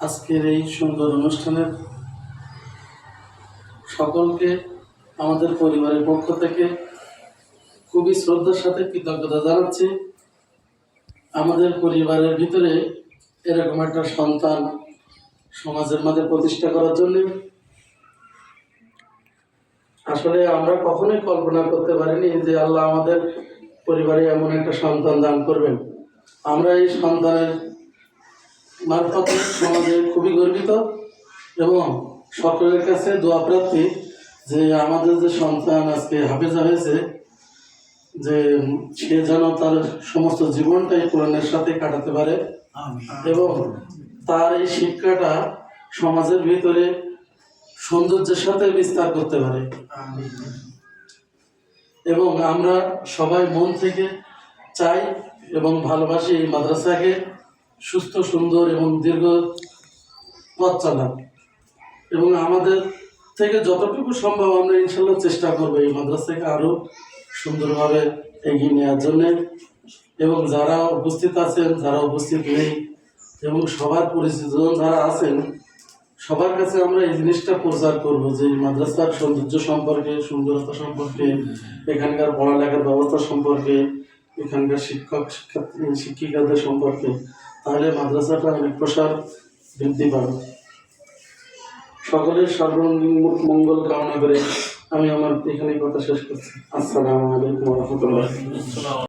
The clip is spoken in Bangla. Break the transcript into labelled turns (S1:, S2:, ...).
S1: আজকের এই সুন্দর অনুষ্ঠানের সকলকে আমাদের পরিবারের পক্ষ থেকে খুবই শ্রদ্ধার সাথে কৃতজ্ঞতা জানাচ্ছি। আমাদের পরিবারের ভিতরে এরকম একটা সন্তান সমাজের মাঝে প্রতিষ্ঠা করার জন্য আসলে আমরা কখনোই কল্পনা করতে পারিনি যে আল্লাহ আমাদের পরিবারে এমন একটা সন্তান দান করবেন। আমরা এই সন্তানের মারফতে সমাজে খুবই গর্বিত এবং সকলের কাছে দোয়া প্রার্থী যে আমাদের যে সন্তান আজকে হাফেজা হয়েছে, যে সে যেন তার সমস্ত জীবনটাই কোরআনের সাথে কাটাতে পারে এবং তার এই শিক্ষাটা সমাজের ভিতরে সৌন্দর্যের সাথে বিস্তার করতে পারে। এবং আমরা সবাই মন থেকে চাই এবং ভালোবাসি এই মাদ্রাসাকে সুস্থ, সুন্দর এবং দীর্ঘ পথ চালান এবং আমাদের থেকে যতটুকু সম্ভব আমরা ইনশাল্লাহ চেষ্টা করবো এই মাদ্রাসাকে আরও সুন্দরভাবে এগিয়ে নেওয়ার জন্যে। এবং যারা উপস্থিত আছেন, যারা উপস্থিত নেই এবং সবার পরিচিত যারা আছেন, সবার কাছে আমরা এই জিনিসটা প্রচার করব যে মাদ্রাসার সৌন্দর্য সম্পর্কে, সুন্দরতা সম্পর্কে, এখানকার পড়ালেখার ব্যবস্থা সম্পর্কে, এখানকার শিক্ষিকাদের সম্পর্কে, তাহলে মাদ্রাসাটা অনেক প্রসার বৃদ্ধি পাবে। সকলের সর্বমঙ্গল কামনা করে আমি আমার এখানে কথা শেষ করছি। আসসালামু আলাইকুম ওয়া রাহমাতুল্লাহ।